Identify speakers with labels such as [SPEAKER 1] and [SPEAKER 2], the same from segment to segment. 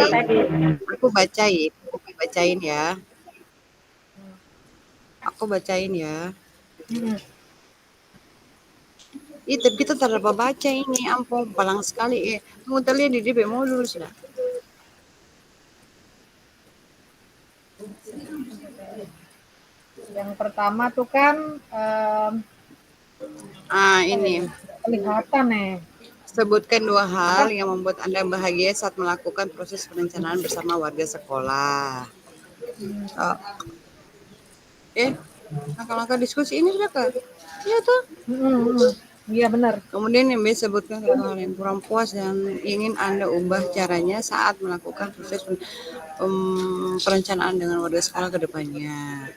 [SPEAKER 1] tadi.
[SPEAKER 2] Aku bacain ya. Aku bacain ya. Ih, tapi kita tak dapat baca ini, ampun, palang sekali. Tunggu tadi di DP modul sudah.
[SPEAKER 1] Yang pertama tuh kan
[SPEAKER 2] Ini.
[SPEAKER 1] kelihatan nih.
[SPEAKER 2] Sebutkan 2 hal
[SPEAKER 1] Apa?
[SPEAKER 2] yang membuat Anda bahagia saat melakukan proses perencanaan bersama warga sekolah. Oh, langkah-langkah diskusi ini sudah Kak? Iya tuh.
[SPEAKER 1] Iya benar.
[SPEAKER 2] Kemudian yang B, sebutkan 1 hal yang kurang puas dan ingin Anda ubah caranya saat melakukan proses perencanaan dengan warga sekolah ke depannya.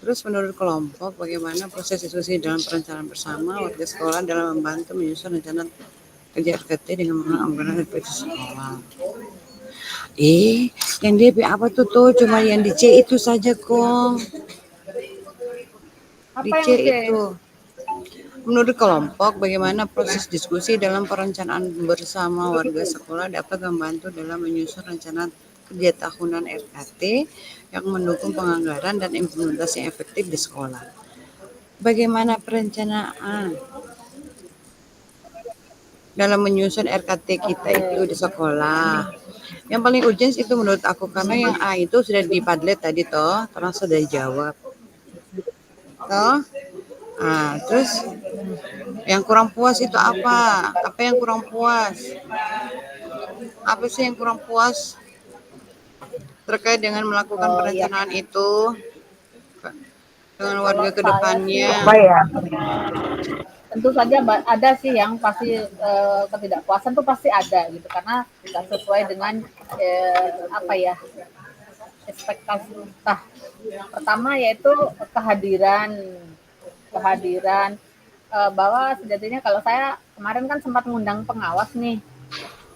[SPEAKER 2] Terus menurut kelompok, bagaimana proses diskusi dalam perencanaan bersama warga sekolah dalam membantu menyusun rencana kerja RKT dengan menggunakan anggaran dan budget sekolah. Yang DP apa tuh? Cuma yang di C itu saja kok. Di
[SPEAKER 1] Apa
[SPEAKER 2] C
[SPEAKER 1] yang C?
[SPEAKER 2] itu. Menurut kelompok, bagaimana proses diskusi dalam perencanaan bersama warga sekolah dapat membantu dalam menyusun rencana kerja tahunan RKT yang mendukung penganggaran dan implementasi yang efektif di sekolah. Bagaimana perencanaan dalam menyusun RKT kita itu di sekolah? Yang paling urgent itu menurut aku, karena yang A itu sudah di Padlet tadi toh, karena sudah dijawab. Toh? Terus yang kurang puas itu apa? Apa yang kurang puas? Apa sih yang kurang puas terkait dengan melakukan
[SPEAKER 1] Oh iya.
[SPEAKER 2] perencanaan itu dengan warga
[SPEAKER 1] Kalau saya sih
[SPEAKER 2] kedepannya?
[SPEAKER 3] Apa ya?
[SPEAKER 1] tentu saja ada sih yang pasti ketidakpuasan tuh pasti ada gitu karena nggak sesuai dengan apa ya ekspektasi kita. Pertama yaitu kehadiran kehadiran bahwa sejatinya kalau saya kemarin kan sempat mengundang pengawas nih,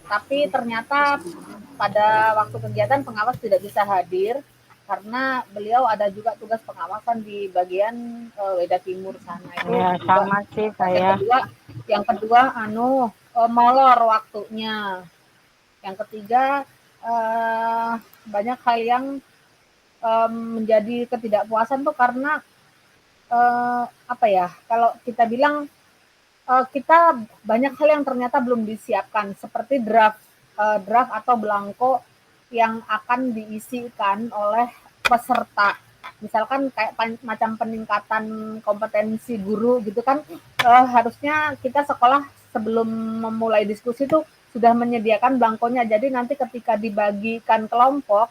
[SPEAKER 1] tapi ternyata pada waktu kegiatan pengawas tidak bisa hadir karena beliau ada juga tugas pengawasan di bagian Weda Timur sana itu
[SPEAKER 3] Ya,
[SPEAKER 1] juga.
[SPEAKER 3] sama sih
[SPEAKER 1] Yang
[SPEAKER 3] saya.
[SPEAKER 1] kedua, molor waktunya. Yang ketiga banyak hal yang menjadi ketidakpuasan tuh karena apa ya? Kalau kita bilang kita banyak hal yang ternyata belum disiapkan seperti draft atau belangko yang akan diisikan oleh peserta. Misalkan kayak macam peningkatan kompetensi guru gitu kan harusnya kita sekolah sebelum memulai diskusi tuh sudah menyediakan belangkonya. Jadi nanti ketika dibagikan kelompok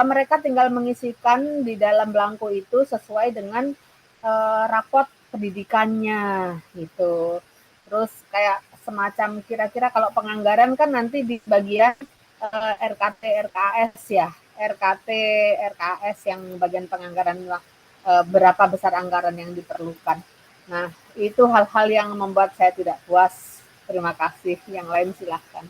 [SPEAKER 1] mereka tinggal mengisikan di dalam belangko itu sesuai dengan rapot pendidikannya gitu. Terus kayak semacam kira-kira kalau penganggaran kan nanti di bagian RKT RKS ya. RKT RKS yang bagian penganggaran berapa besar anggaran yang diperlukan. Nah, itu hal-hal yang membuat saya tidak puas. Terima kasih. Yang lain silahkan.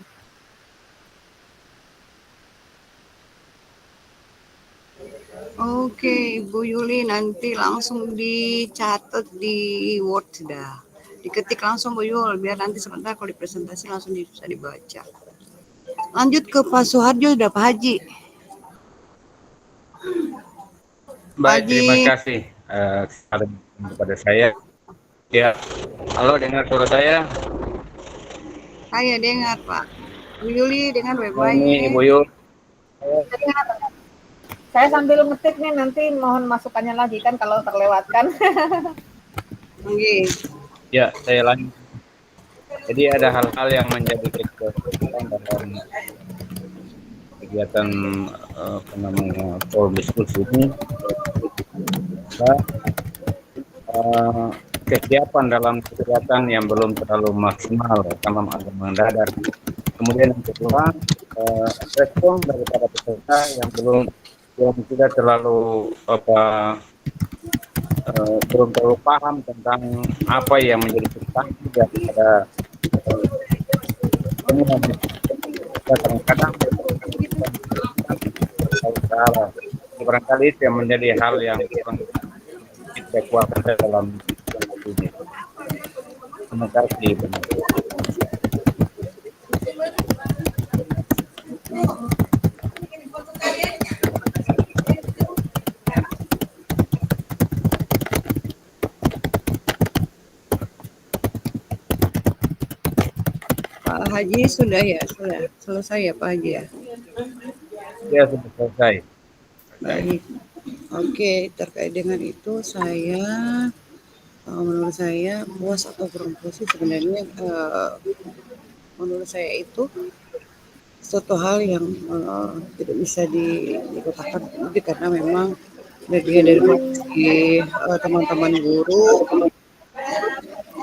[SPEAKER 2] Oke, Ibu Yuli, nanti langsung dicatat di Word sudah. Diketik langsung Bu Yul, biar nanti sebentar kalau dipresentasi langsung bisa dibaca. Lanjut ke Pak Suharjo, udah Pak Haji.
[SPEAKER 4] Baik, terima kasih kepada saya. Ya, halo, dengar suara saya?
[SPEAKER 2] Saya dengar Pak. Bu Yuli dengar
[SPEAKER 4] Ini
[SPEAKER 2] baik-baik.
[SPEAKER 4] Ibu Yul.
[SPEAKER 1] Saya sambil ngetik nih, nanti mohon masukannya lagi kan kalau terlewatkan.
[SPEAKER 2] Oke.
[SPEAKER 4] Ya, saya lanjut. Jadi ada hal-hal yang menjadi ketidakpuasan dalam kegiatan apa namanya forum diskusi ini. Kesiapan dalam kegiatan yang belum terlalu maksimal karena agak mendadak. Kemudian yang kedua, respon daripada peserta yang tidak terlalu belum terlalu paham tentang apa yang menjadi substansi daripada temuan kadang-kadang barangkali itu yang menjadi hal yang kurang kita kuatkan dalam ini. Terima kasih.
[SPEAKER 2] Haji sudah ya, sudah selesai ya Pak Haji ya.
[SPEAKER 4] Ya, sudah selesai.
[SPEAKER 2] Baik. Oke, terkait dengan itu menurut saya puas atau kurang puas sih sebenarnya menurut saya itu suatu hal yang tidak bisa dikatakan itu karena memang dari teman-teman guru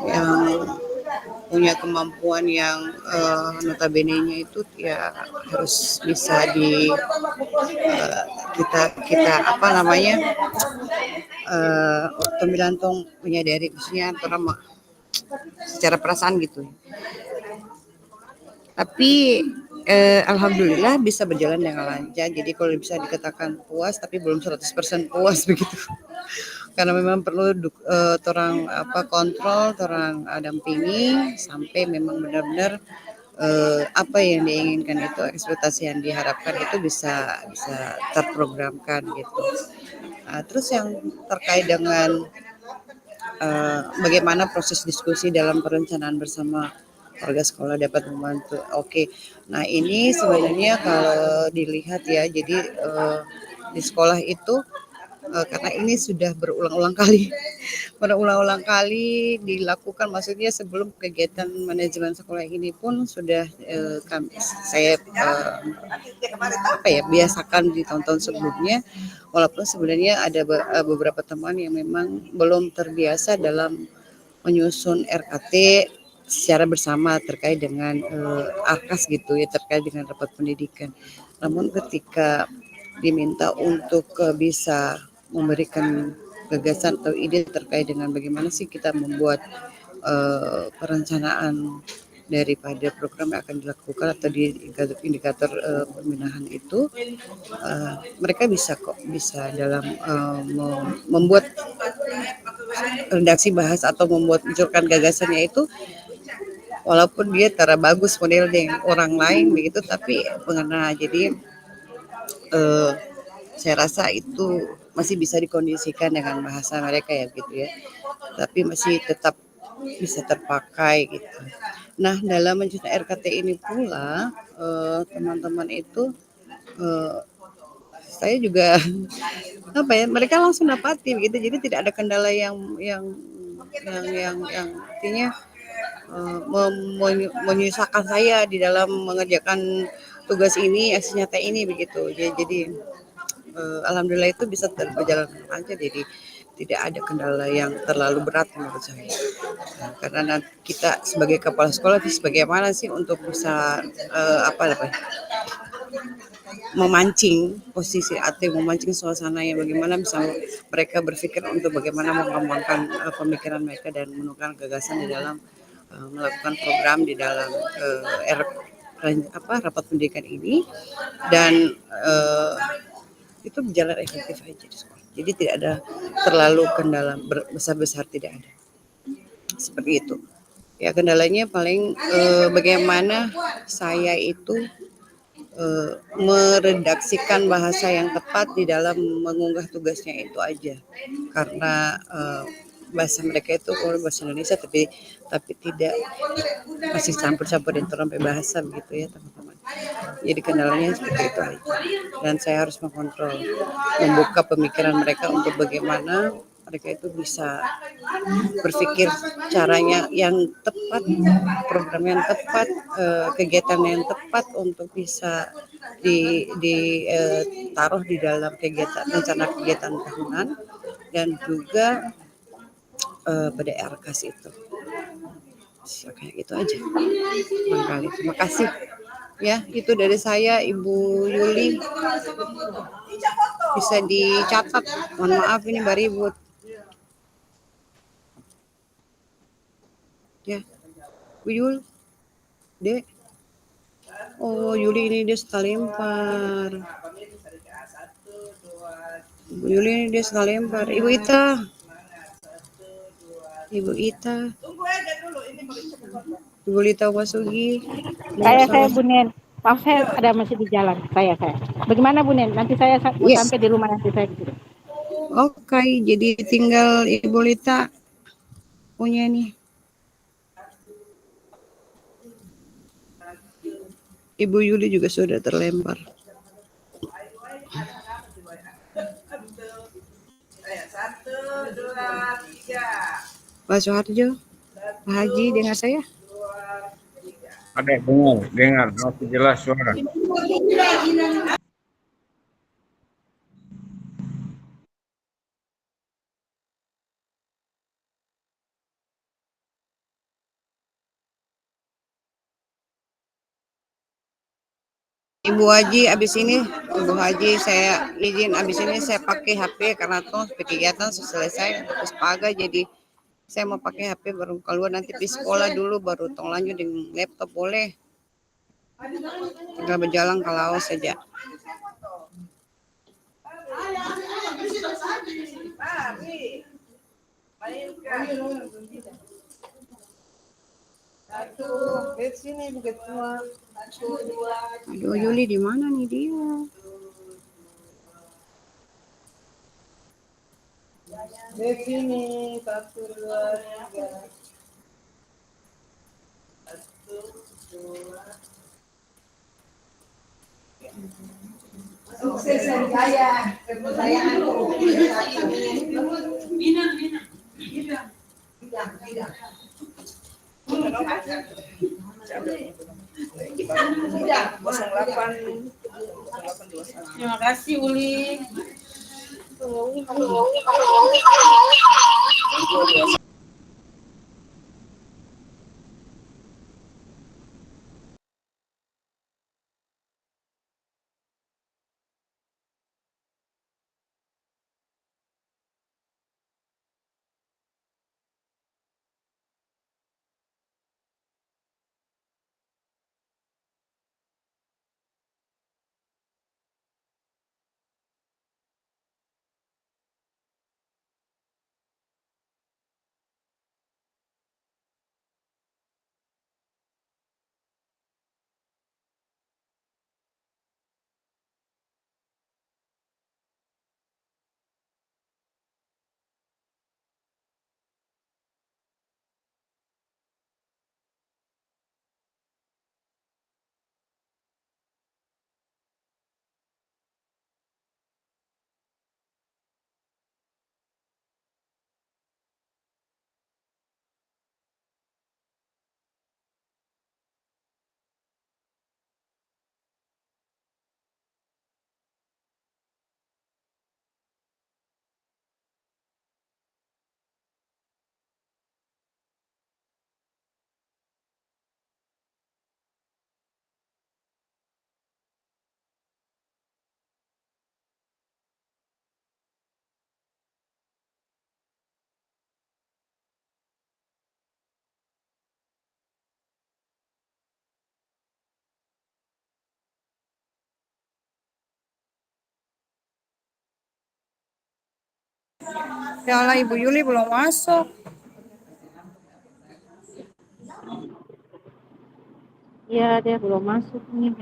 [SPEAKER 2] yang punya kemampuan yang notabene-nya itu ya harus bisa kita kita apa namanya pembilantung menyadari maksudnya secara perasaan gitu. Tapi alhamdulillah bisa berjalan dengan lancar. Jadi kalau bisa dikatakan puas tapi belum 100% puas begitu. Karena memang perlu torang kontrol, torang dampingi sampai memang benar-benar apa yang diinginkan itu ekspektasi yang diharapkan itu bisa bisa terprogramkan gitu. Terus yang terkait dengan bagaimana proses diskusi dalam perencanaan bersama warga sekolah dapat membantu. Oke, nah ini sebenarnya kalau dilihat ya, jadi di sekolah itu karena ini sudah berulang-ulang kali, berulang-ulang kali dilakukan. Maksudnya sebelum kegiatan manajemen sekolah ini pun sudah saya apa ya biasakan di tahun-tahun sebelumnya. Walaupun sebenarnya ada beberapa teman yang memang belum terbiasa dalam menyusun RKT secara bersama terkait dengan ARKAS gitu ya, terkait dengan rapat pendidikan. Namun ketika diminta untuk bisa memberikan gagasan atau ide terkait dengan bagaimana sih kita membuat perencanaan daripada program yang akan dilakukan atau di indikator pembinaan itu, mereka bisa dalam membuat redaksi bahasa atau munculkan gagasannya itu walaupun dia cara bagus modelnya orang lain begitu, tapi pengena. Jadi saya rasa itu masih bisa dikondisikan dengan bahasa mereka ya gitu ya, tapi masih tetap bisa terpakai gitu. Nah dalam menyusun RKT ini pula teman-teman itu saya juga apa ya mereka langsung dapati gitu, jadi tidak ada kendala yang artinya menyusahkan saya di dalam mengerjakan tugas ini, aksi nyata ini begitu. Jadi alhamdulillah itu bisa berjalan lancar, jadi tidak ada kendala yang terlalu berat menurut saya. Nah, karena kita sebagai kepala sekolah itu bagaimana sih untuk bisa memancing posisi atau memancing suasana yang bagaimana bisa mereka berpikir untuk bagaimana mengembangkan pemikiran mereka dan menemukan gagasan di dalam melakukan program di dalam rapat pendidikan ini, dan itu berjalan efektif aja di sekolah. Jadi tidak ada terlalu kendala besar-besar, tidak ada. Seperti itu. Ya kendalanya paling bagaimana saya itu meredaksikan bahasa yang tepat di dalam mengunggah tugasnya itu aja. Karena bahasa mereka itu bahasa Indonesia tapi tidak masih campur-campur sampai bahasa begitu ya teman-teman. Jadi kendalanya seperti itu aja. Dan saya harus mengontrol, membuka pemikiran mereka untuk bagaimana mereka itu bisa berpikir caranya yang tepat, program yang tepat, kegiatan yang tepat untuk bisa ditaruh di dalam kegiatan rencana kegiatan tahunan dan juga pada RKAS itu. Oke, itu aja. Barangkali. Terima kasih. Ya, itu dari saya Ibu Yuli. Bisa dicatat. Mohon maaf ini Mbak Ribut. Ya. Bu Yul. Dek. Oh, Yuli ini dia sekalimpar. Bu Yuli ini dia sekalimpar. Ibu Ita. Ibu Ita. Ibu Lita Wasugi.
[SPEAKER 3] Saya Bu Nen. Maaf saya ada masih di jalan. Saya. Bagaimana Bu Nen? Nanti saya mau sampai di rumah nanti saya gitu.
[SPEAKER 2] Oke, jadi tinggal Ibu Lita punya nih. Ibu Yuli juga sudah terlempar. Pak Soeharjo, Pak Haji, dengar saya?
[SPEAKER 4] Ada dengar, masih jelas suara.
[SPEAKER 2] Ibu Haji, abis ini Ibu Haji saya izin abis ini saya pakai HP karena tuh kegiatan selesai terus pagi, jadi saya mau pakai HP baru keluar nanti di sekolah dulu baru tong lanjut dengan laptop boleh. Tinggal berjalan ke laos saja. Aduh, Yuli di mana nih dia? Di sini 1, 2, 3. 1, 2. Sukses dan jaya, kepercayaan. Bidang. Terima kasih Uli. Ya Allah, Ibu Yuli belum masuk.
[SPEAKER 3] Iya, dia belum masuk nih.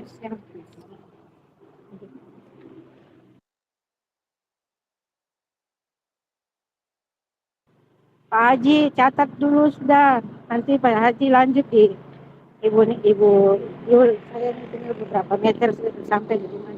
[SPEAKER 3] Pak Haji, catat dulu sudah. Nanti Pak Haji lanjut di Ibu Yul. Saya tinggal beberapa meter sampai di rumahnya.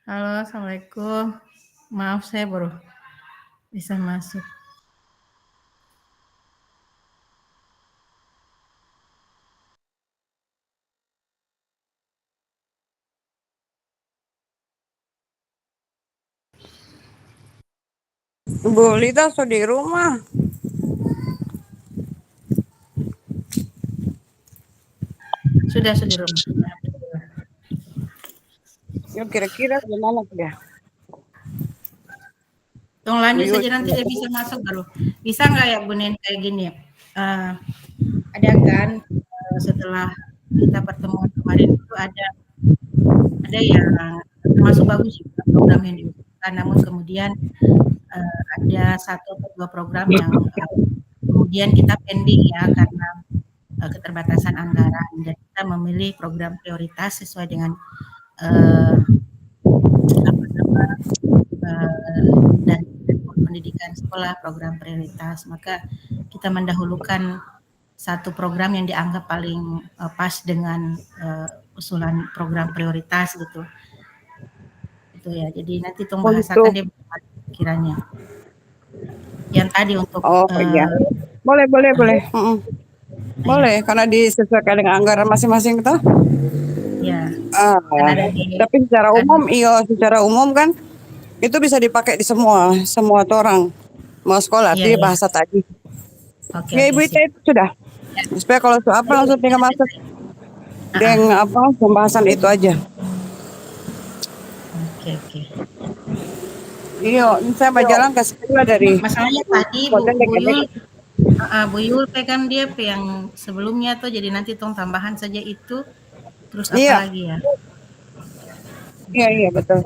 [SPEAKER 5] Halo, Assalamualaikum. Maaf saya baru bisa masuk.
[SPEAKER 2] Bu Lita so di rumah.
[SPEAKER 5] Sudah di rumah.
[SPEAKER 2] Yuk kira-kira gimana dia?
[SPEAKER 5] Tolong lanjut
[SPEAKER 2] Buyut.
[SPEAKER 5] saja nanti dia bisa masuk baru. Bisa nggak ya Bu Nen kayak gini ya? Ada kan setelah kita pertemuan kemarin itu ada yang termasuk bagus juga program yang diusulkan, namun kemudian ada satu atau dua program yang kemudian kita pending ya karena keterbatasan anggaran dan kita memilih program prioritas sesuai dengan apa nama dan pendidikan sekolah program prioritas, maka kita mendahulukan satu program yang dianggap paling pas dengan usulan program prioritas gitu. Itu ya. Jadi nanti tolong
[SPEAKER 2] Oh
[SPEAKER 5] bahasakan
[SPEAKER 2] gitu.
[SPEAKER 5] dia kiranya. Yang tadi untuk
[SPEAKER 2] Oh iya. Boleh. Boleh,
[SPEAKER 5] ya,
[SPEAKER 2] karena disesuaikan dengan anggaran masing-masing tuh.
[SPEAKER 5] ya.
[SPEAKER 2] Ah,
[SPEAKER 5] Karena dari
[SPEAKER 2] tapi secara umum kan itu bisa dipakai di semua orang mau sekolah.
[SPEAKER 5] iya
[SPEAKER 2] Artinya
[SPEAKER 5] ya.
[SPEAKER 2] bahasa tadi.
[SPEAKER 5] Oke
[SPEAKER 2] Ya
[SPEAKER 5] oke
[SPEAKER 2] Ibu Ita
[SPEAKER 5] sip.
[SPEAKER 2] itu sudah. Supaya kalau apa langsung tinggal masuk dengan pembahasan itu aja.
[SPEAKER 5] Oke.
[SPEAKER 2] Iya, saya berjalan ke sekolah dari
[SPEAKER 5] Masalahnya tadi
[SPEAKER 2] Konten DKB.
[SPEAKER 5] Bu Yul pegang dia yang sebelumnya tuh jadi nanti tong tambahan saja itu terus apa
[SPEAKER 2] Iya,
[SPEAKER 5] lagi ya?
[SPEAKER 2] iya betul.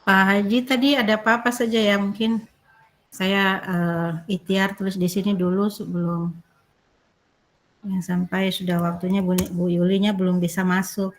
[SPEAKER 5] Pak Haji tadi ada apa-apa saja ya, mungkin saya ikhtiar tulis di sini dulu sebelum yang sampai sudah waktunya Bu Yulinya belum bisa masuk.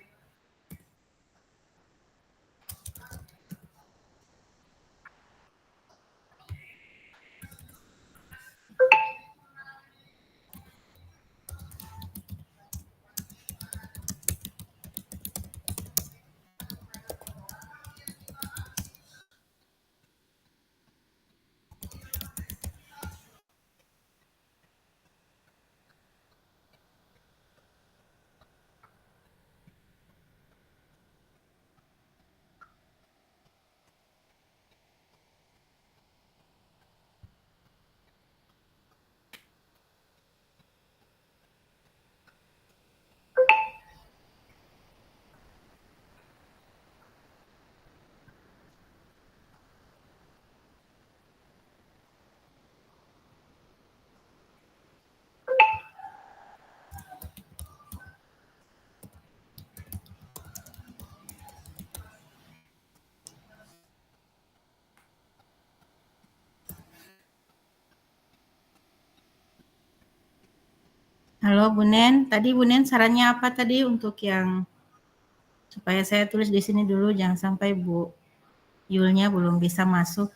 [SPEAKER 5] Halo Bu Nen, tadi Bu Nen sarannya apa tadi untuk yang supaya saya tulis di sini dulu, jangan sampai Bu Yulnya belum bisa masuk.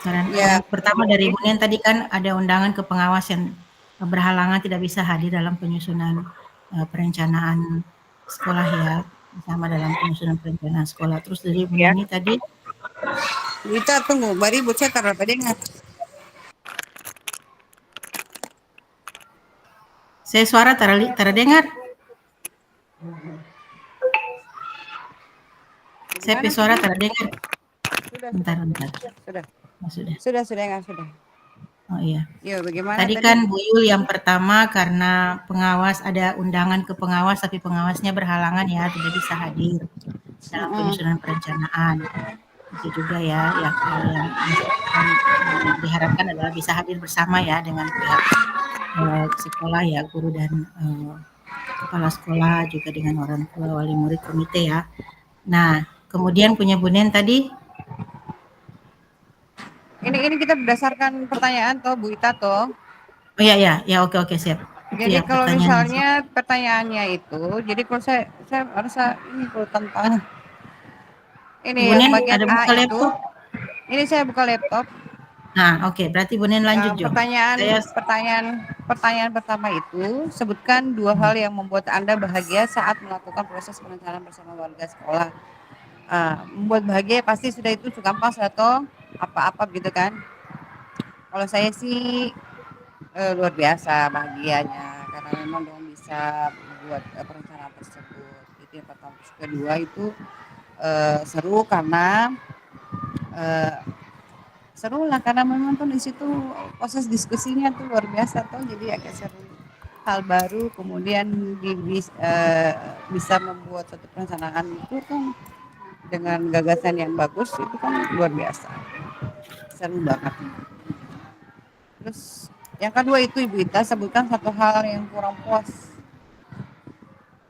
[SPEAKER 5] Saran
[SPEAKER 2] Ya,
[SPEAKER 5] yang pertama dari Bu Nen tadi kan ada undangan ke pengawas yang berhalangan tidak bisa hadir dalam penyusunan perencanaan sekolah ya, sama dalam penyusunan perencanaan sekolah. Terus dari Bu
[SPEAKER 2] ya.
[SPEAKER 5] Neni tadi,
[SPEAKER 2] Kita tunggu, bari bocah taruh tadi nggak?
[SPEAKER 5] saya suara terdengar. Saya
[SPEAKER 2] Gimana
[SPEAKER 5] suara
[SPEAKER 2] tadi?
[SPEAKER 5] terdengar.
[SPEAKER 2] Sudah,
[SPEAKER 5] Bentar.
[SPEAKER 2] sudah,
[SPEAKER 5] Oh, sudah.
[SPEAKER 2] sudah nggak sudah.
[SPEAKER 5] Oh iya.
[SPEAKER 2] Yo, bagaimana
[SPEAKER 5] Tadi
[SPEAKER 2] tadi?
[SPEAKER 5] kan Bu Yul yang pertama karena pengawas ada undangan ke pengawas tapi pengawasnya berhalangan ya tidak bisa hadir dalam penyusunan perencanaan. Itu juga ya yang diharapkan adalah bisa hadir bersama ya dengan pihak sekolah ya, guru dan kepala sekolah juga dengan orang tua, wali murid, komite ya. Nah, kemudian punya Bu Nen tadi.
[SPEAKER 2] Ini kita berdasarkan pertanyaan toh Bu Ita toh.
[SPEAKER 5] Oh ya, oke siap. Itu
[SPEAKER 2] Jadi
[SPEAKER 5] ya
[SPEAKER 2] kalau
[SPEAKER 5] pertanyaannya.
[SPEAKER 2] misalnya pertanyaannya itu, jadi kalau saya merasa ini kalau tentang ini
[SPEAKER 5] Bu
[SPEAKER 2] yang
[SPEAKER 5] Nen
[SPEAKER 2] bagian
[SPEAKER 5] ada
[SPEAKER 2] A
[SPEAKER 5] buka
[SPEAKER 2] itu,
[SPEAKER 5] laptop?
[SPEAKER 2] ini saya buka laptop.
[SPEAKER 5] Nah, oke, berarti Bu Nen lanjut, Jo. Saya
[SPEAKER 2] Pertanyaan pertama itu, sebutkan 2 hal yang membuat Anda bahagia saat melakukan proses perencanaan bersama warga sekolah. Membuat bahagia pasti sudah itu gampang atau apa-apa gitu kan. Kalau saya sih luar biasa bahagianya karena memang dong bisa membuat perencanaan tersebut. Itu yang pertama. Terus kedua itu seru karena seru lah karena memang tuh di situ proses diskusinya tuh luar biasa tuh, jadi agak seru, hal baru, kemudian bisa membuat satu perencanaan itu kan dengan gagasan yang bagus itu kan luar biasa, seru banget. Terus yang kedua itu Ibu Ita sebutkan satu hal yang kurang puas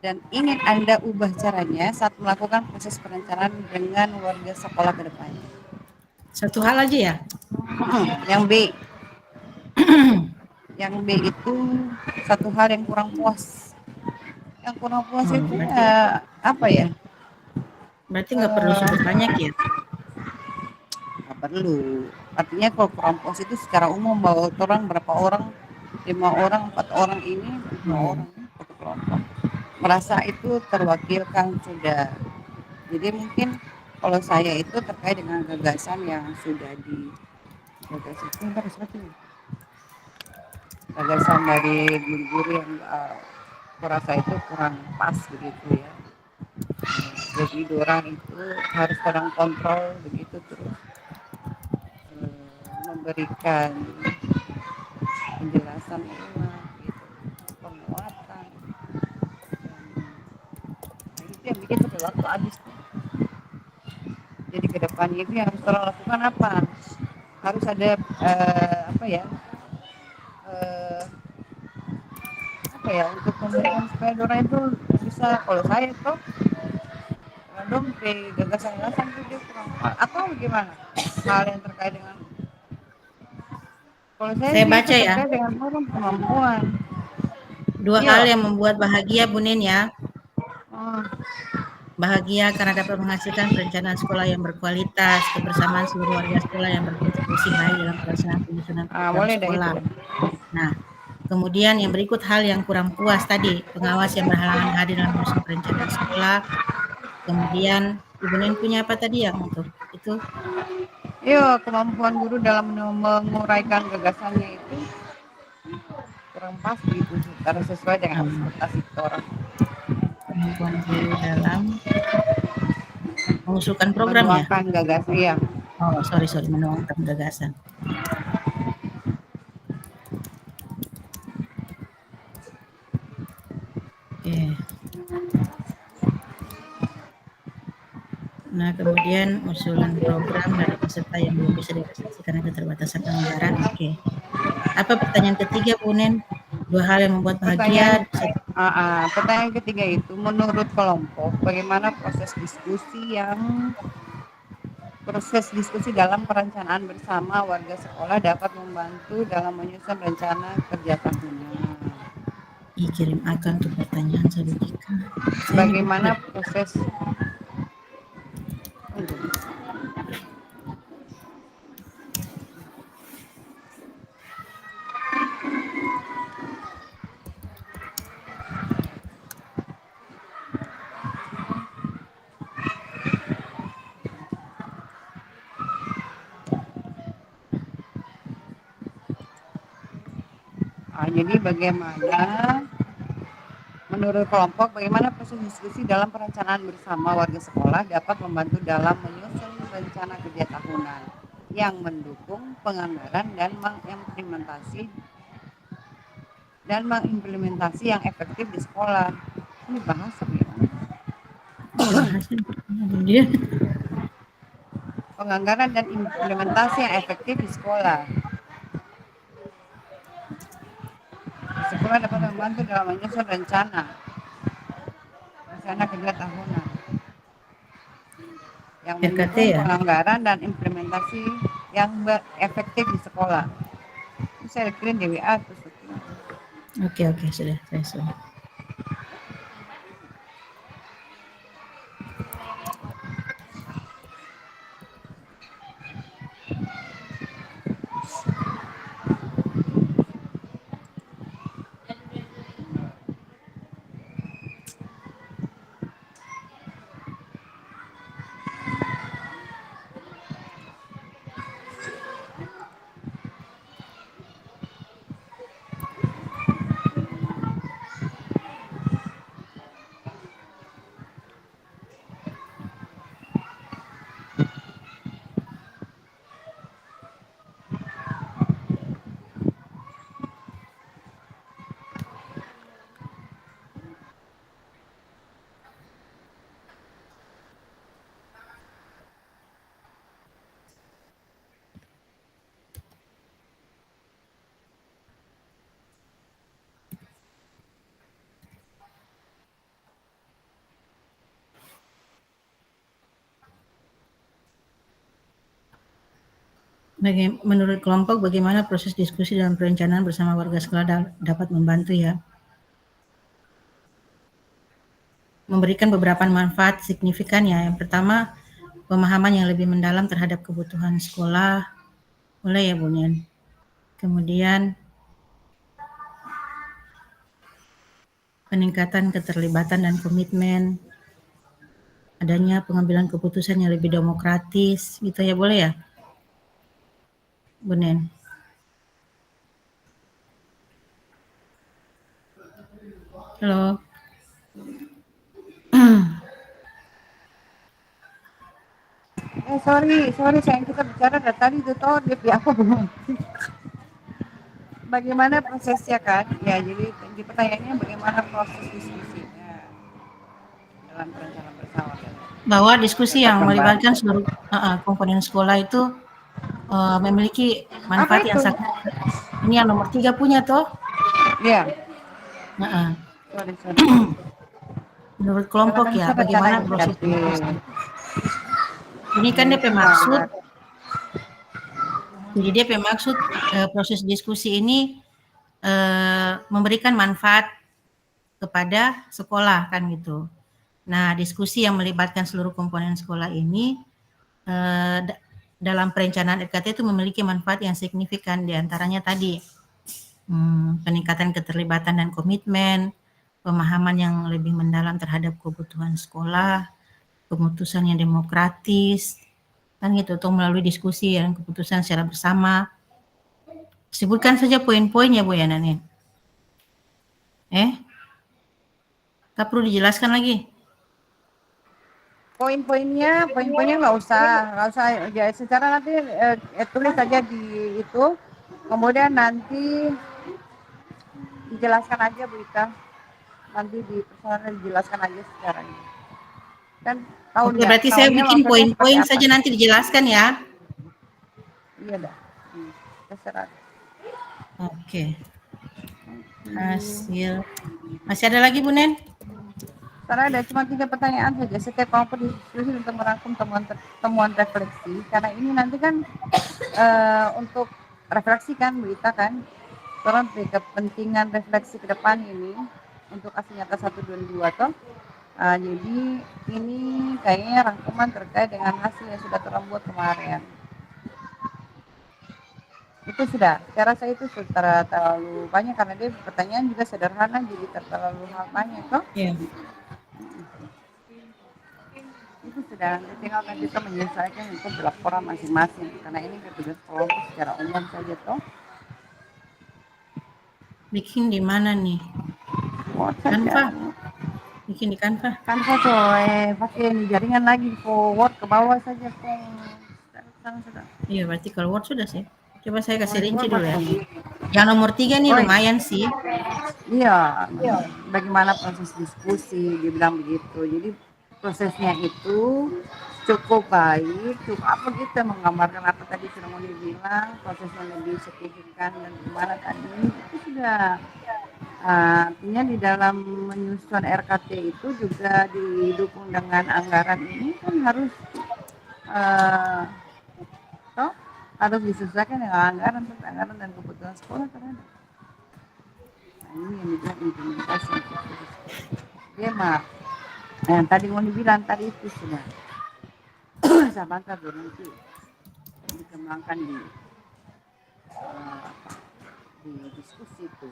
[SPEAKER 2] dan ingin Anda ubah caranya saat melakukan proses perencanaan dengan warga sekolah ke depannya.
[SPEAKER 5] satu hal aja ya.
[SPEAKER 2] Yang B. Yang B itu satu hal yang kurang puas. Yang kurang puas itu
[SPEAKER 5] Berarti
[SPEAKER 2] ya apa ya?
[SPEAKER 5] nggak perlu sebut banyak ya.
[SPEAKER 2] Nggak perlu. Artinya kalau kurang puas itu secara umum bahwa orang berapa orang, 5 orang, 4 orang ini, 5 orang satu kelompok merasa itu terwakilkan sudah. Jadi mungkin kalau saya itu terkait dengan gagasan yang sudah gagasan dari guru-guru yang merasa itu kurang pas begitu ya. Jadi orang itu harus kadang kontrol begitu terus memberikan penjelasan ulang gitu, penguatan. Nah, itu yang bikin pada waktu habis. Jadi ke depannya itu yang harus orang lakukan apa? Harus ada apa ya? Apa ya untuk kemudian supaya orang itu bisa, kalau saya tuh forum di gagasan-gagasan itu dia kurang atau gimana hal yang terkait dengan kalau saya
[SPEAKER 5] Saya
[SPEAKER 2] sih itu
[SPEAKER 5] baca ya,
[SPEAKER 2] terkait dengan forum kemampuan.
[SPEAKER 5] 2 hal
[SPEAKER 2] Iya.
[SPEAKER 5] yang membuat bahagia Bu Nin ya.
[SPEAKER 2] Oh,
[SPEAKER 5] Bahagia karena dapat menghasilkan perencanaan sekolah yang berkualitas, kebersamaan seluruh warga sekolah yang berkontribusi baik dalam pelaksanaan penyusunan program
[SPEAKER 2] boleh dah itu.
[SPEAKER 5] sekolah. Nah, kemudian yang berikut hal yang kurang puas tadi, pengawas yang berhalangan hadir dalam menyusun perencanaan sekolah. Kemudian Ibu Nin punya apa tadi yang itu
[SPEAKER 2] Iya, kemampuan guru dalam menguraikan gagasannya itu kurang pas gitu, harus sesuai dengan
[SPEAKER 5] um,
[SPEAKER 2] ekspektasi kita orang.
[SPEAKER 5] kemampuan guru dalam mengusulkan program ya?
[SPEAKER 2] Menuangkan gagasan, iya.
[SPEAKER 5] Oh, sorry, menuangkan gagasan. Oke. Nah, kemudian usulan program dari peserta yang belum bisa direalisasi karena keterbatasan anggaran. Oke. Apa pertanyaan ketiga, Bu Nen? 2 hal yang membuat bahagia.
[SPEAKER 2] Pertanyaan ketiga itu, menurut kelompok, bagaimana proses diskusi dalam perencanaan bersama warga sekolah dapat membantu dalam menyusun rencana kerja tahunan.
[SPEAKER 5] Kirim akan untuk pertanyaan Sadudika.
[SPEAKER 2] Bagaimana proses jadi bagaimana menurut kelompok bagaimana proses diskusi dalam perencanaan bersama warga sekolah dapat membantu dalam menyusun rencana kerja tahunan yang mendukung penganggaran dan mengimplementasi yang efektif di sekolah. Ini bahasa gimana?
[SPEAKER 5] Dia
[SPEAKER 2] Penganggaran dan implementasi yang efektif di sekolah. Sekolah dapat membantu dalam menyusun rencana kerja tahunan yang mendukung penganggaran dan implementasi yang efektif di sekolah. Ini saya kirim di WA terus.
[SPEAKER 5] Oke, sudah. Menurut kelompok, bagaimana proses diskusi dalam perencanaan bersama warga sekolah dapat membantu ya? Memberikan beberapa manfaat signifikan ya. Yang pertama, pemahaman yang lebih mendalam terhadap kebutuhan sekolah. Boleh ya, Bu Nen? Kemudian, peningkatan keterlibatan dan komitmen. Adanya pengambilan keputusan yang lebih demokratis, gitu ya, boleh ya? Bu Nen. Halo.
[SPEAKER 2] Sorry sayang, kita bicara dari tadi itu toh dia aku belum. Bagaimana prosesnya kan? Ya, jadi di pertanyaannya bagaimana proses diskusinya dalam perencanaan bersama.
[SPEAKER 5] Bahwa diskusi yang melibatkan seluruh komponen sekolah itu memiliki manfaat yang sangat. Ini yang nomor 3 punya toh?
[SPEAKER 2] Iya.
[SPEAKER 5] Sorry. Menurut
[SPEAKER 3] Karena
[SPEAKER 5] kelompok
[SPEAKER 3] kan
[SPEAKER 5] ya,
[SPEAKER 3] saya rencana
[SPEAKER 5] bagaimana proses
[SPEAKER 3] RKT.
[SPEAKER 5] diskusi? Ini kan
[SPEAKER 3] Nah,
[SPEAKER 5] DP
[SPEAKER 3] itu
[SPEAKER 5] maksud,
[SPEAKER 3] Mbak.
[SPEAKER 5] jadi DP maksud proses diskusi ini memberikan manfaat kepada sekolah kan gitu. Nah, diskusi yang melibatkan seluruh komponen sekolah ini dalam perencanaan RKT itu memiliki manfaat yang signifikan, diantaranya tadi peningkatan keterlibatan dan komitmen, pemahaman yang lebih mendalam terhadap kebutuhan sekolah, keputusan yang demokratis, kan gitu, atau melalui diskusi dan keputusan secara bersama. Sebutkan saja poin-poinnya Bu Yana nih. Tak perlu dijelaskan lagi.
[SPEAKER 3] Poin-poinnya nggak usah ya, secara nanti tulis saja di itu, kemudian nanti dijelaskan aja Bu Ita, nanti di personal dijelaskan aja secara ini. Kan
[SPEAKER 5] Oke, berarti saya
[SPEAKER 3] tahunnya
[SPEAKER 5] bikin
[SPEAKER 3] maksudnya seperti
[SPEAKER 5] poin-poin
[SPEAKER 3] apa?
[SPEAKER 5] saja nanti dijelaskan ya.
[SPEAKER 3] Iya dah, terserah.
[SPEAKER 5] Oke, hasil. Masih ada lagi Bu Nen?
[SPEAKER 3] Karena ada cuma 3 pertanyaan saja. Setiap kelompok diskusi untuk merangkum temuan refleksi. Karena ini nanti kan untuk refleksi kan, berita kan. Karena kepentingan refleksi ke depan ini untuk hasil nyata 1 dan 2 toh. Jadi ini kayaknya rangkuman terkait dengan hasil yang sudah terbuat kemarin. Itu sudah, saya rasa itu sudah terlalu banyak karena dia pertanyaan juga sederhana jadi terlalu banyak toh.
[SPEAKER 5] Iya.
[SPEAKER 3] Itu sudah, tinggal kan kita menyelesaikan untuk laporan masing-masing karena ini tugas kelompok secara umum saja toh.
[SPEAKER 5] Bikin di mana nih?
[SPEAKER 3] Word
[SPEAKER 5] Canva.
[SPEAKER 3] saja.
[SPEAKER 5] Bikin di Canva.
[SPEAKER 3] Canva tuh pakai ini jaringan lagi forward ke bawah saja kong. Sudah.
[SPEAKER 5] Iya, berarti kalau Word sudah sih. Coba saya kasih rinci
[SPEAKER 3] Word
[SPEAKER 5] dulu ya.
[SPEAKER 3] pakai.
[SPEAKER 5] Yang nomor 3 nih
[SPEAKER 3] Oh,
[SPEAKER 5] lumayan sih.
[SPEAKER 3] iya, bagaimana proses diskusi, dia bilang begitu. Jadi prosesnya itu cukup baik, cukup apa gitu menggambarkan apa tadi sudah mau dibilang, prosesnya lebih signifikan dan gimana tadi itu sudah. Artinya di dalam menyusun RKT itu juga didukung dengan anggaran ini kan harus uh, toh, harus disesuaikan dengan anggaran dan kebutuhan sekolah terhadap. Nah, ini yang dibilang implementasi dia mah yang tadi mau dibilang tadi itu sudah saya bangga nanti dikembangkan uh, di diskusi itu,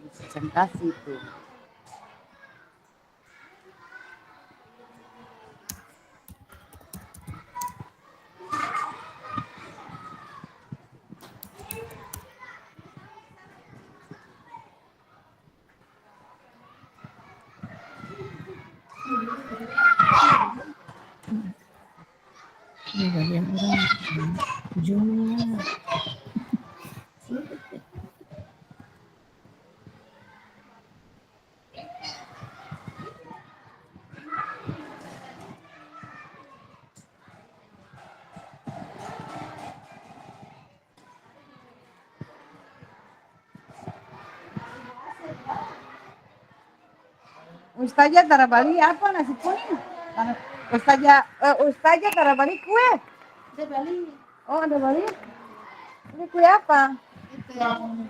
[SPEAKER 3] di presentasi itu.
[SPEAKER 5] Ini bagian orang. Ujungnya.
[SPEAKER 3] Ustazah Tara Bali apa nasi kuning? Ustazah Tara Bali kue. Ada Bali. Oh ada Bali. Ini kue apa? Itu yang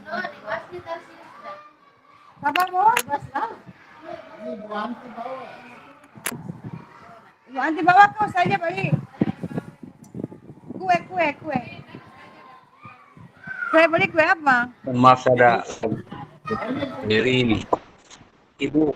[SPEAKER 3] apa bu? Ibu Anti bawa ke Ustazah Bali. Kue. Kue beli kue apa?
[SPEAKER 4] Maaf ada diri ini. Ibu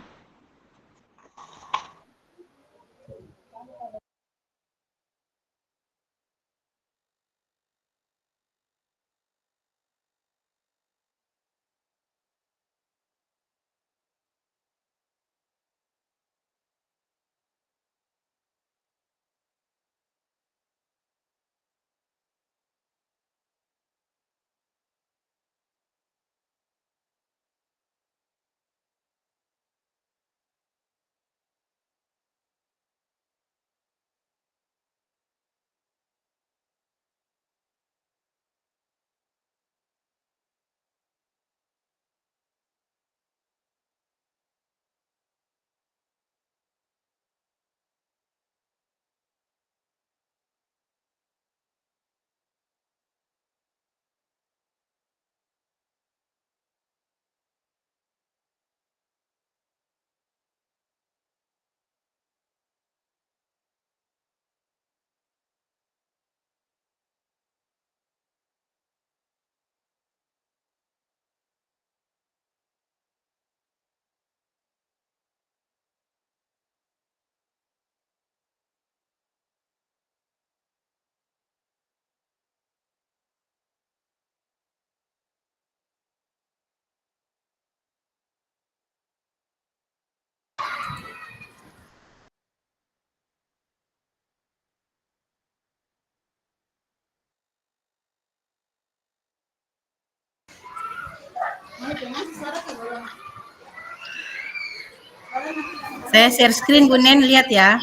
[SPEAKER 5] Saya share screen Bu Nen, lihat ya.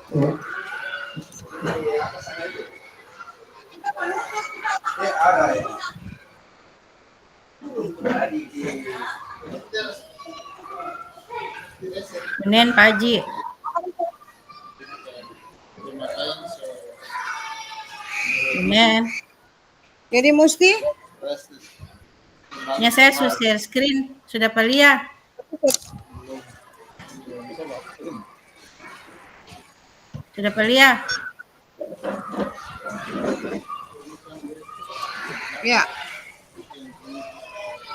[SPEAKER 5] Bu Nen, Pak Haji. Bu Nen.
[SPEAKER 2] Jadi mesti
[SPEAKER 5] Ya saya sudah share screen. Sudah Pak Lia? Sudah Pak Lia?
[SPEAKER 2] ya.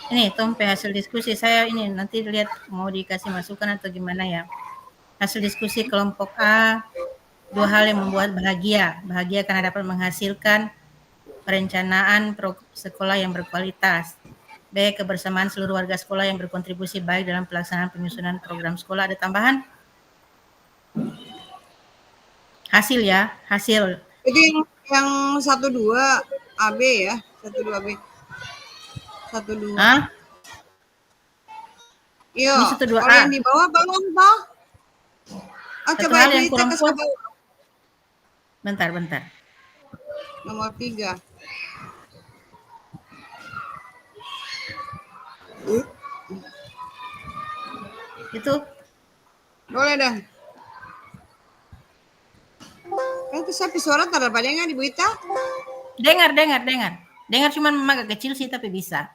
[SPEAKER 5] Ini Tompe hasil diskusi saya ini nanti lihat mau dikasih masukan atau gimana ya. Hasil diskusi kelompok A, 2 hal yang membuat bahagia. Bahagia karena dapat menghasilkan perencanaan sekolah yang berkualitas. B, kebersamaan seluruh warga sekolah yang berkontribusi baik dalam pelaksanaan penyusunan program sekolah. Ada tambahan? Hasil ya, hasil.
[SPEAKER 2] Jadi yang 12 AB ya, 12 AB. 12.
[SPEAKER 5] Hah?
[SPEAKER 2] Iya.
[SPEAKER 5] Ini 12A.
[SPEAKER 2] Kalau yang di bawah belum, Pak. Oh,
[SPEAKER 5] Satu
[SPEAKER 2] coba
[SPEAKER 5] hal
[SPEAKER 2] Ibu
[SPEAKER 5] yang kurang
[SPEAKER 2] ke
[SPEAKER 5] puas.
[SPEAKER 2] bawah.
[SPEAKER 5] Bentar.
[SPEAKER 2] Nomor 3.
[SPEAKER 5] Itu
[SPEAKER 2] Boleh dah. Kan itu sapi suara terdapat nggak di Bu Ita?
[SPEAKER 5] dengar. Dengar cuman memang agak kecil sih tapi bisa.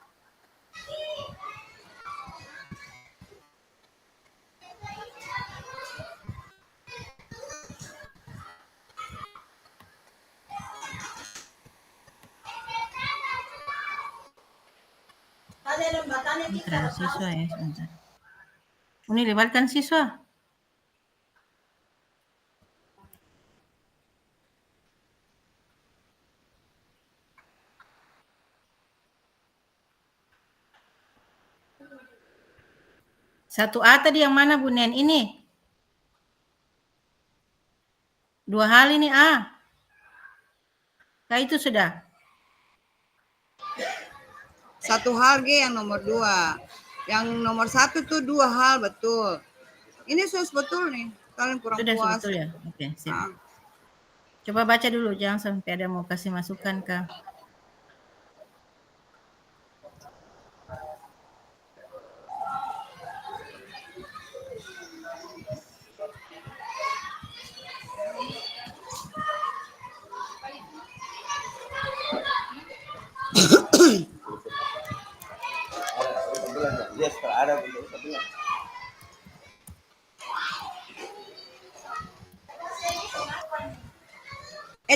[SPEAKER 5] Ada siswa ya sebentar. Ini libatkan siswa. Satu A tadi yang mana Bu Nen? Ini. 2 hal ini A. Nah itu sudah.
[SPEAKER 2] 1 hal G yang nomor 2. Yang nomor 1 tuh 2 hal betul. Ini betul nih. Kalian kurang
[SPEAKER 5] Sudah
[SPEAKER 2] puas.
[SPEAKER 5] betul ya. Oke, siap.
[SPEAKER 2] Nah.
[SPEAKER 5] Coba baca dulu, jangan sampai ada mau kasih masukan ke.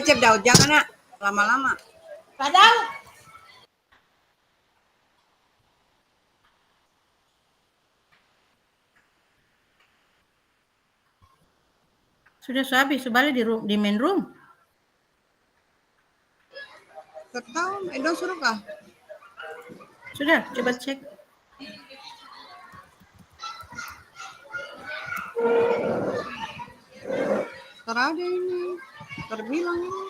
[SPEAKER 2] Cep Daud, jangan nak lama-lama.
[SPEAKER 5] Padahal sudah habis, balik di main room.
[SPEAKER 2] Tahu, Edo suruh kah?
[SPEAKER 5] Sudah, coba cek.
[SPEAKER 2] Terada ini, terbilang ini.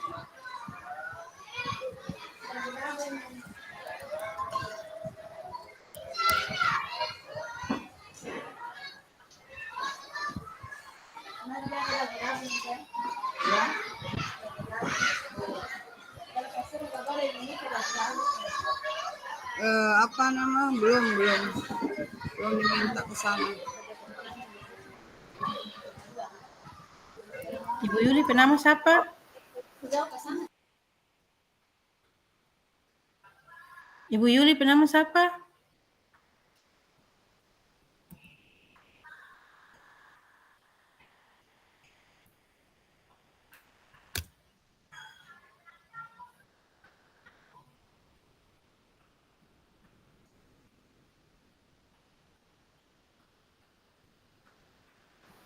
[SPEAKER 2] Apa nama? Belum diminta ke sana.
[SPEAKER 5] Ibu Yuli penama siapa? Ibu Yuli penama siapa?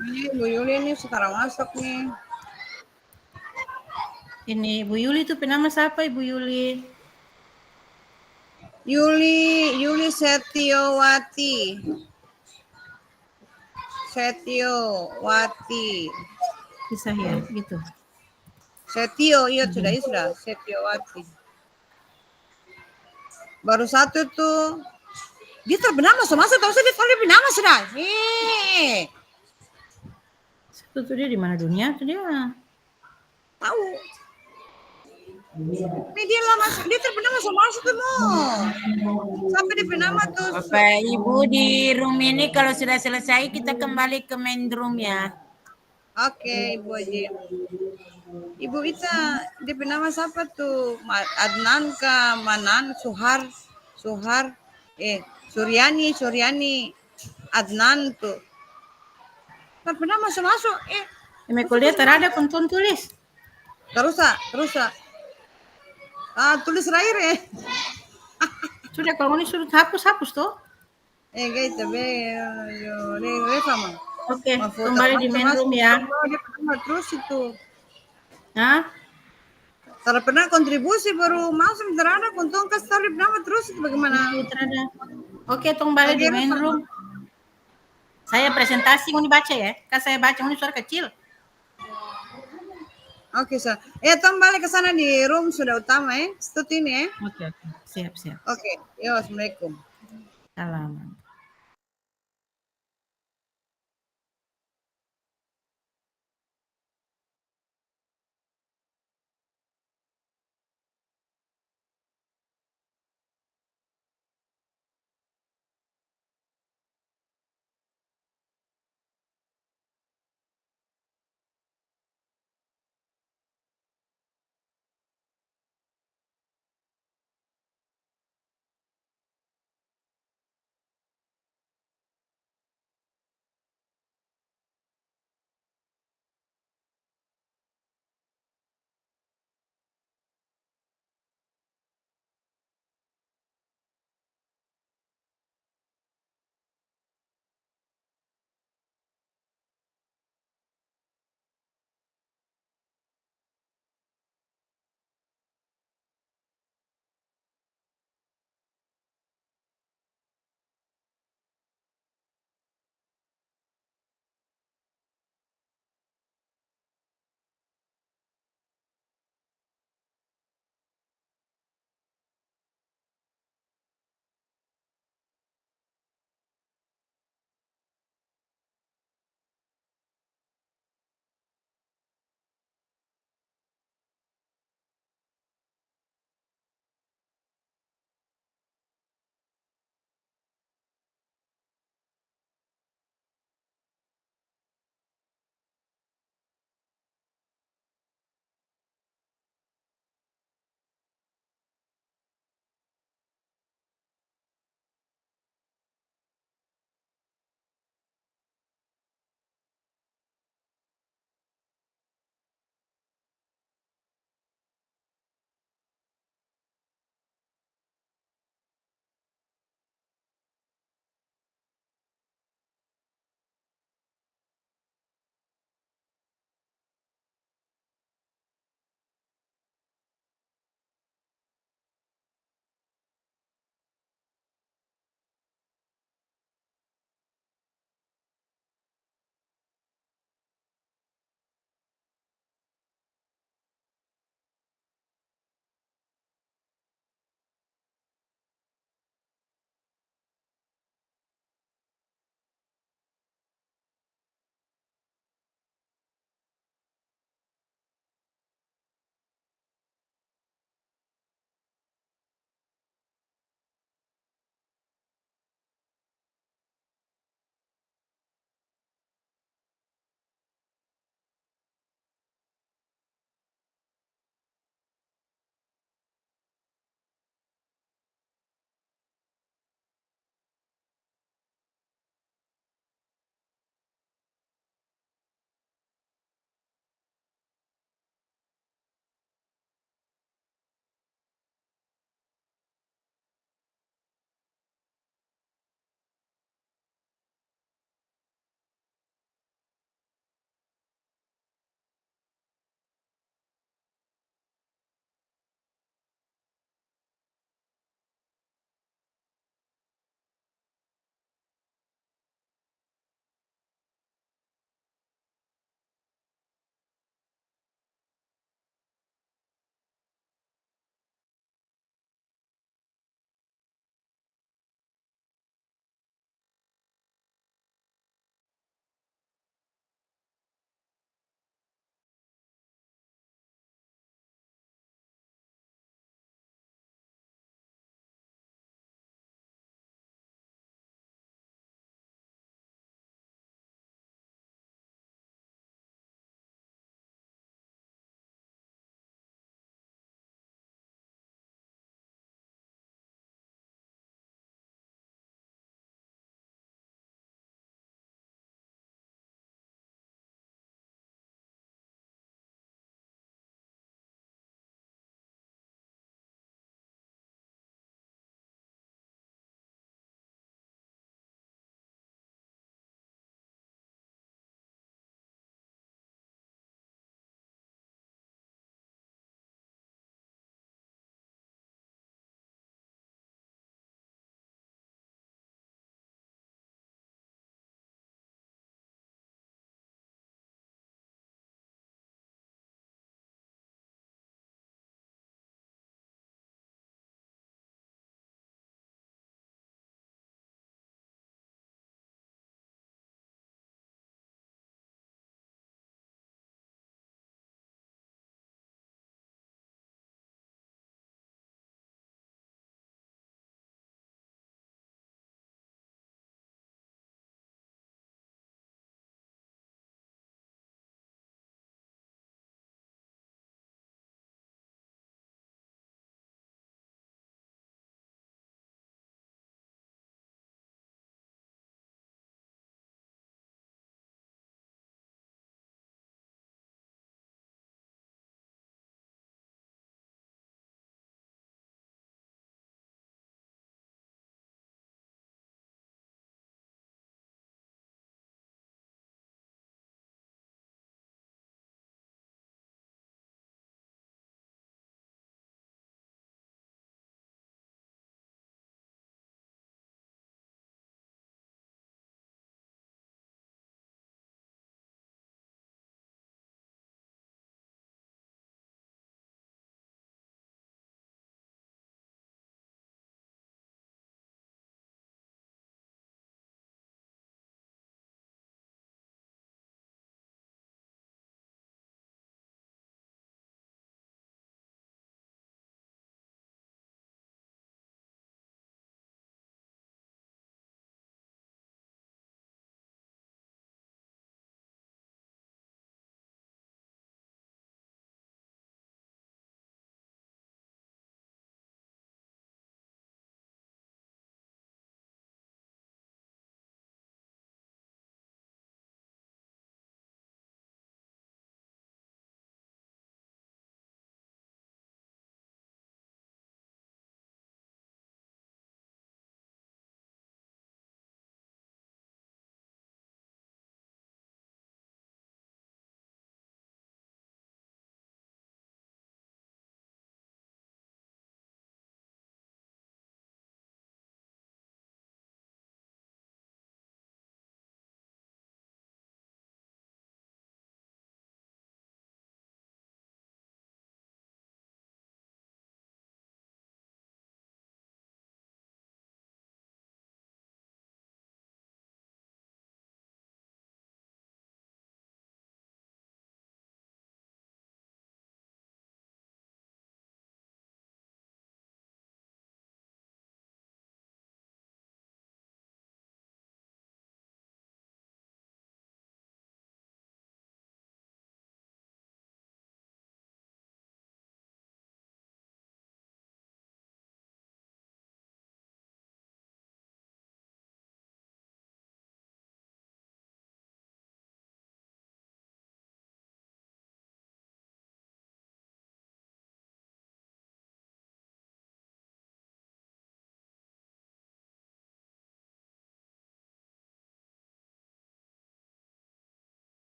[SPEAKER 2] Ini Bu Yuli ini sekarang masuk nih.
[SPEAKER 5] Ini Ibu Yuli itu penama siapa Ibu Yuli?
[SPEAKER 2] Yuli Setiowati.
[SPEAKER 5] Kisah ya, gitu.
[SPEAKER 2] Setio, iya sudah. Setiowati. Baru 1 tuh Dia terbernama so masuk tahu dia kalau dia bernama sudah.
[SPEAKER 5] Tuh dia di mana dunia tuh dia.
[SPEAKER 2] Tahu. Dia lama dia terbernama so masuk tuh sampai dia bernama tuh.
[SPEAKER 6] Bapak Ibu di room ini kalau sudah selesai kita kembali ke main room ya.
[SPEAKER 2] Oke, Ibu Haji. Ibu Ita, dia bernama siapa tuh? Adnan kah? Manan, Suhar, Suryani, Adnan tuh. Tak pernah masuk.
[SPEAKER 5] Kuliah terada penton tulis.
[SPEAKER 2] Terus. Tulis terakhir ya.
[SPEAKER 5] Sudah kalau ini sudah hapus tuh.
[SPEAKER 2] Guys, tapi Reva mah.
[SPEAKER 5] Oke, kembali di main room ya.
[SPEAKER 2] Dia pernah terus itu.
[SPEAKER 5] Hah?
[SPEAKER 2] Kalau pernah kontribusi baru masuk terada untung kas tarif nama terus itu bagaimana?
[SPEAKER 5] Terada. Oke, kembali di main room. Saya presentasi mau dibaca ya. Kan saya baca ini suara kecil.
[SPEAKER 2] Oke, Sir. Tong balik ke sana di room sudah utama ya. Stut ini ya.
[SPEAKER 5] Oke. Siap.
[SPEAKER 2] Oke. Yo, Assalamualaikum.
[SPEAKER 5] Salam.